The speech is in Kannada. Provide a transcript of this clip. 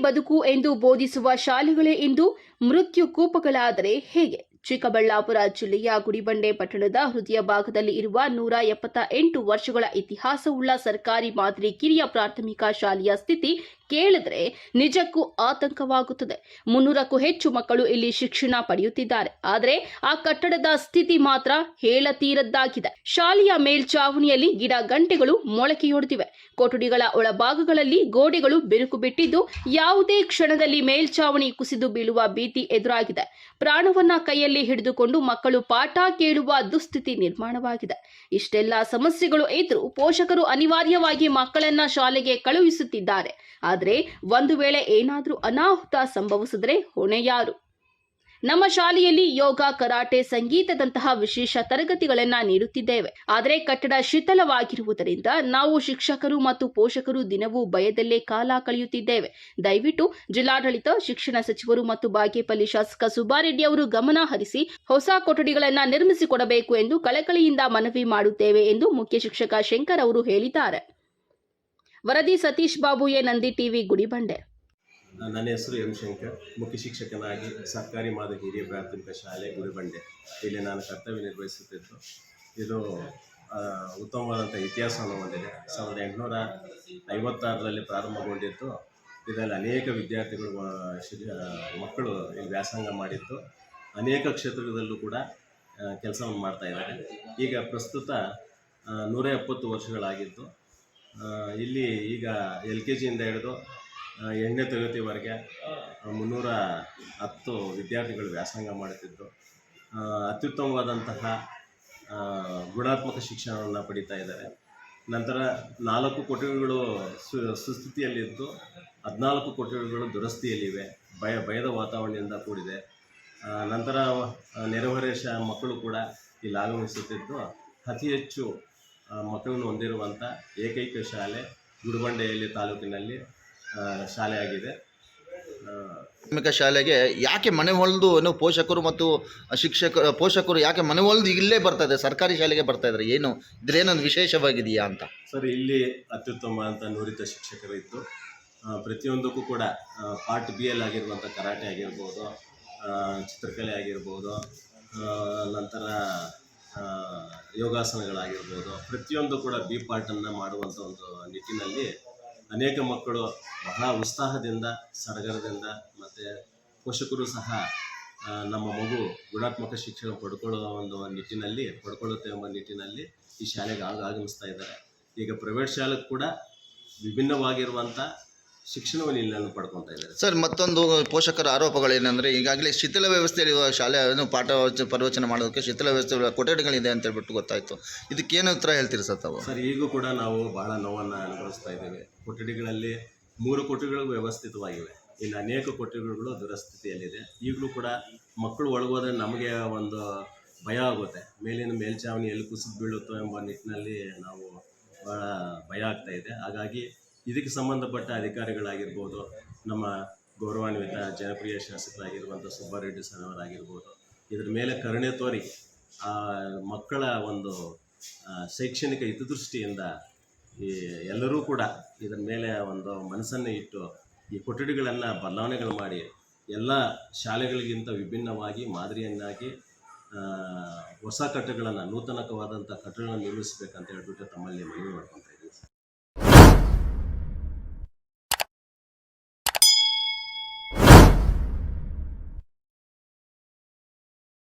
ಬದುಕು ಎಂದು ಬೋಧಿಸುವ ಶಾಲೆಗಳೇ ಇಂದು ಮೃತ್ಯು ಕೂಪಗಳಾದರೆ ಹೇಗೆ? ಚಿಕ್ಕಬಳ್ಳಾಪುರ ಜಿಲ್ಲೆಯ ಗುಡಿಬಂಡೆ ಪಟ್ಟಣದ ಹೃದಯ ಭಾಗದಲ್ಲಿ ಇರುವ 178 ವರ್ಷಗಳ ಇತಿಹಾಸವುಳ್ಳ ಸರ್ಕಾರಿ ಮಾದರಿ ಕಿರಿಯ ಪ್ರಾಥಮಿಕ ಶಾಲೆಯ ಸ್ಥಿತಿ ಕೇಳಿದ್ರೆ ನಿಜಕ್ಕೂ ಆತಂಕವಾಗುತ್ತದೆ. 300ಕ್ಕೂ ಹೆಚ್ಚು ಮಕ್ಕಳು ಇಲ್ಲಿ ಶಿಕ್ಷಣ ಪಡೆಯುತ್ತಿದ್ದಾರೆ. ಆದರೆ ಆ ಕಟ್ಟಡದ ಸ್ಥಿತಿ ಮಾತ್ರ ಹೇಳತೀರದ್ದಾಗಿದೆ. ಶಾಲೆಯ ಮೇಲ್ಚಾವಣಿಯಲ್ಲಿ ಗಿಡ ಗಂಟೆಗಳು ಮೊಳಕೆಯೊಡೆದಿವೆ. ಕೊಠಡಿಗಳ ಒಳಭಾಗಗಳಲ್ಲಿ ಗೋಡೆಗಳು ಬಿರುಕು ಬಿಟ್ಟಿದ್ದು ಯಾವುದೇ ಕ್ಷಣದಲ್ಲಿ ಮೇಲ್ಚಾವಣಿ ಕುಸಿದು ಬೀಳುವ ಭೀತಿ ಎದುರಾಗಿದೆ. ಪ್ರಾಣವನ್ನ ಕೈಯಲ್ಲಿ ಹಿಡಿದುಕೊಂಡು ಮಕ್ಕಳು ಪಾಠ ಕೇಳುವ ದುಸ್ಥಿತಿ ನಿರ್ಮಾಣವಾಗಿದೆ. ಇಷ್ಟೆಲ್ಲ ಸಮಸ್ಯೆಗಳು ಇದ್ರೂ ಪೋಷಕರು ಅನಿವಾರ್ಯವಾಗಿ ಮಕ್ಕಳನ್ನ ಶಾಲೆಗೆ ಕಳುಹಿಸುತ್ತಿದ್ದಾರೆ. ಆದರೆ ಒಂದು ವೇಳೆ ಏನಾದರೂ ಅನಾಹುತ ಸಂಭವಿಸಿದ್ರೆ ಹೊಣೆ ಯಾರು? ನಮ್ಮ ಶಾಲೆಯಲ್ಲಿ ಯೋಗ, ಕರಾಟೆ, ಸಂಗೀತದಂತಹ ವಿಶೇಷ ತರಗತಿಗಳನ್ನು ನೀಡುತ್ತಿದ್ದೇವೆ. ಆದರೆ ಕಟ್ಟಡ ಶಿಥಿಲವಾಗಿರುವುದರಿಂದ ನಾವು ಶಿಕ್ಷಕರು ಮತ್ತು ಪೋಷಕರು ದಿನವೂ ಭಯದಲ್ಲೇ ಕಾಲ ಕಳೆಯುತ್ತಿದ್ದೇವೆ. ದಯವಿಟ್ಟು ಜಿಲ್ಲಾಡಳಿತ, ಶಿಕ್ಷಣ ಸಚಿವರು ಮತ್ತು ಬಾಗೇಪಲ್ಲಿ ಶಾಸಕ ಸುಬ್ಬಾರೆಡ್ಡಿ ಅವರು ಗಮನ ಹರಿಸಿ ಹೊಸ ಕೊಠಡಿಗಳನ್ನು ನಿರ್ಮಿಸಿಕೊಡಬೇಕು ಎಂದು ಕಳಕಳಿಯಿಂದ ಮನವಿ ಮಾಡುತ್ತೇವೆ ಎಂದು ಮುಖ್ಯ ಶಿಕ್ಷಕ ಶಂಕರ್ ಅವರು ಹೇಳಿದ್ದಾರೆ. ವರದಿ ಸತೀಶ್ ಬಾಬು, ಎ ನಂದಿ ಟಿವಿ, ಗುಡಿಬಂಡೆ. ನನ್ನ ಹೆಸರು ಎಂ ಶಂಕರ್, ಮುಖ್ಯ ಶಿಕ್ಷಕನಾಗಿ ಸರ್ಕಾರಿ ಮಾದರಿ ಹಿರಿಯ ಪ್ರಾಥಮಿಕ ಶಾಲೆ ಗುಡಿಬಂಡೆ ಇಲ್ಲಿ ನಾನು ಕರ್ತವ್ಯ ನಿರ್ವಹಿಸುತ್ತಿದ್ದು. ಇದು ಉತ್ತಮವಾದಂಥ ಇತಿಹಾಸವನ್ನು ಹೊಂದಿದೆ. 1856ರಲ್ಲಿ ಪ್ರಾರಂಭಗೊಂಡಿದ್ದು. ಇದರಲ್ಲಿ ಅನೇಕ ವಿದ್ಯಾರ್ಥಿಗಳು ಮಕ್ಕಳು ಇಲ್ಲಿ ವ್ಯಾಸಂಗ ಮಾಡಿದ್ದು, ಅನೇಕ ಕ್ಷೇತ್ರದಲ್ಲೂ ಕೂಡ ಕೆಲಸವನ್ನು ಮಾಡ್ತಾ ಇದ್ದಾರೆ. ಈಗ ಪ್ರಸ್ತುತ 170 ವರ್ಷಗಳಾಗಿದ್ದು ಇಲ್ಲಿ ಈಗ LKGಯಿಂದ ಹಿಡಿದು 8ನೇ ತರಗತಿವರೆಗೆ 310 ವಿದ್ಯಾರ್ಥಿಗಳು ವ್ಯಾಸಂಗ ಮಾಡುತ್ತಿದ್ದು ಅತ್ಯುತ್ತಮವಾದಂತಹ ಗುಣಾತ್ಮಕ ಶಿಕ್ಷಣವನ್ನು ಪಡೀತಾ ಇದ್ದಾರೆ. ನಂತರ 4 ಕೊಠಡಿಗಳು ಸುಸ್ಥಿತಿಯಲ್ಲಿದ್ದು 14 ಕೊಠಡಿಗಳು ದುರಸ್ತಿಯಲ್ಲಿವೆ. ಭಯದ ವಾತಾವರಣದಿಂದ ಕೂಡಿದೆ. ನಂತರ ನೆರೆಹೊರೆಯ ಮಕ್ಕಳು ಕೂಡ ಇಲ್ಲಿ ಆಗಮಿಸುತ್ತಿದ್ದು ಅತಿ ಹೆಚ್ಚು ಮಕ್ಕಳನ್ನು ಹೊಂದಿರುವಂಥ ಏಕೈಕ ಶಾಲೆ ಗುಡಿಬಂಡೆಯಲ್ಲಿ ತಾಲೂಕಿನಲ್ಲಿ ಶಾಲೆ ಆಗಿದೆ. ಪ್ರಾಥಮಿಕ ಶಾಲೆಗೆ ಯಾಕೆ ಮನೆ ಹೊಲಿದು ಪೋಷಕರು ಮತ್ತು ಪೋಷಕರು ಯಾಕೆ ಮನೆ ಹೊಲಿದು ಇಲ್ಲೇ ಬರ್ತಾಯಿದೆ, ಸರ್ಕಾರಿ ಶಾಲೆಗೆ ಬರ್ತಾ ಇದ್ದಾರೆ? ಏನು ಇದ್ರೇನೊಂದು ವಿಶೇಷವಾಗಿದೆಯಾ ಅಂತ? ಸರ್, ಇಲ್ಲಿ ಅತ್ಯುತ್ತಮ ಅಂತ ನುರಿತ ಶಿಕ್ಷಕರು ಇದ್ದು ಪ್ರತಿಯೊಂದಕ್ಕೂ ಕೂಡ ಪಾರ್ಟ್ B ಆಗಿರುವಂಥ ಕರಾಟೆ ಆಗಿರ್ಬೋದು, ಚಿತ್ರಕಲೆ ಆಗಿರ್ಬೋದು, ನಂತರ ಯೋಗಾಸನಗಳಾಗಿರ್ಬೋದು, ಪ್ರತಿಯೊಂದು ಕೂಡ B ಪಾರ್ಟನ್ನು ಮಾಡುವಂಥ ಒಂದು ನಿಟ್ಟಿನಲ್ಲಿ ಅನೇಕ ಮಕ್ಕಳು ಬಹಳ ಉತ್ಸಾಹದಿಂದ, ಸಡಗರದಿಂದ, ಮತ್ತು ಪೋಷಕರು ಸಹ ನಮ್ಮ ಮಗು ಗುಣಾತ್ಮಕ ಶಿಕ್ಷಣ ಪಡ್ಕೊಳ್ಳುತ್ತೆ ಎಂಬ ನಿಟ್ಟಿನಲ್ಲಿ ಈ ಶಾಲೆಗೆ ಆಗಮಿಸ್ತಾ ಇದ್ದಾರೆ. ಈಗ ಪ್ರೈವೇಟ್ ಶಾಲೆಗೆ ಕೂಡ ವಿಭಿನ್ನವಾಗಿರುವಂಥ ಶಿಕ್ಷಣವನ್ನು ಇಲ್ಲಿ ಪಡ್ಕೊತಾ ಇದ್ದಾರೆ. ಸರ್, ಮತ್ತೊಂದು ಪೋಷಕರ ಆರೋಪಗಳೇನೆಂದರೆ ಈಗಾಗಲೇ ಶಿಥಿಲ ವ್ಯವಸ್ಥೆಯಲ್ಲಿ ಶಾಲೆ ಪಾಠ ಪ್ರವಚನ ಮಾಡೋದಕ್ಕೆ ಶಿಥಿಲ ವ್ಯವಸ್ಥೆ ಕೊಠಡಿಗಳಿದೆ ಅಂತ ಹೇಳ್ಬಿಟ್ಟು ಗೊತ್ತಾಯಿತು. ಇದಕ್ಕೇನು ಉತ್ತರ ಹೇಳ್ತೀರಿ ಸರ್ ತಾವು? ಸರ್, ಈಗೂ ಕೂಡ ನಾವು ಬಹಳ ನೋವನ್ನು ಅನುಭವಿಸ್ತಾ ಇದ್ದೇವೆ. ಕೊಠಡಿಗಳಲ್ಲಿ 3 ಕೊಠಡಿಗಳು ವ್ಯವಸ್ಥಿತವಾಗಿವೆ, ಇನ್ನು ಅನೇಕ ಕೊಠಡಿಗಳು ದುರಸ್ಥಿತಿಯಲ್ಲಿದೆ. ಈಗಲೂ ಕೂಡ ಮಕ್ಕಳು ಒಳಗೋದ್ರೆ ನಮಗೆ ಒಂದು ಭಯ ಆಗುತ್ತೆ. ಮೇಲ್ಚಾವಣಿ ಎಲ್ಲಿ ಕುಸಿದು ಬೀಳುತ್ತೋ ಎಂಬ ನಿಟ್ಟಿನಲ್ಲಿ ನಾವು ಭಾಳ ಭಯ ಆಗ್ತಾ ಇದೆ. ಹಾಗಾಗಿ ಇದಕ್ಕೆ ಸಂಬಂಧಪಟ್ಟ ಅಧಿಕಾರಿಗಳಾಗಿರ್ಬೋದು, ನಮ್ಮ ಗೌರವಾನ್ವಿತ ಜನಪ್ರಿಯ ಶಾಸಕರಾಗಿರುವಂಥ ಸುಬ್ಬಾರೆಡ್ಡಿ ಸರ್ ಅವರಾಗಿರ್ಬೋದು, ಇದರ ಮೇಲೆ ಕರುಣೆ ತೋರಿ ಮಕ್ಕಳ ಒಂದು ಶೈಕ್ಷಣಿಕ ಹಿತದೃಷ್ಟಿಯಿಂದ ಎಲ್ಲರೂ ಕೂಡ ಇದರ ಮೇಲೆ ಒಂದು ಮನಸ್ಸನ್ನು ಇಟ್ಟು ಈ ಕೊಠಡಿಗಳನ್ನು ಬದಲಾವಣೆಗಳು ಮಾಡಿ ಎಲ್ಲ ಶಾಲೆಗಳಿಗಿಂತ ವಿಭಿನ್ನವಾಗಿ ಮಾದರಿಯನ್ನಾಗಿ ಹೊಸ ಕಟ್ಟಡಗಳನ್ನು, ನೂತನವಾದಂಥ ಕಟ್ಟಡಗಳನ್ನು ನಿರ್ಮಿಸಬೇಕಂತ ಹೇಳ್ಬಿಟ್ಟು ತಮ್ಮಲ್ಲಿ ಮನವಿ ಮಾಡ್ಕೊತಾರೆ.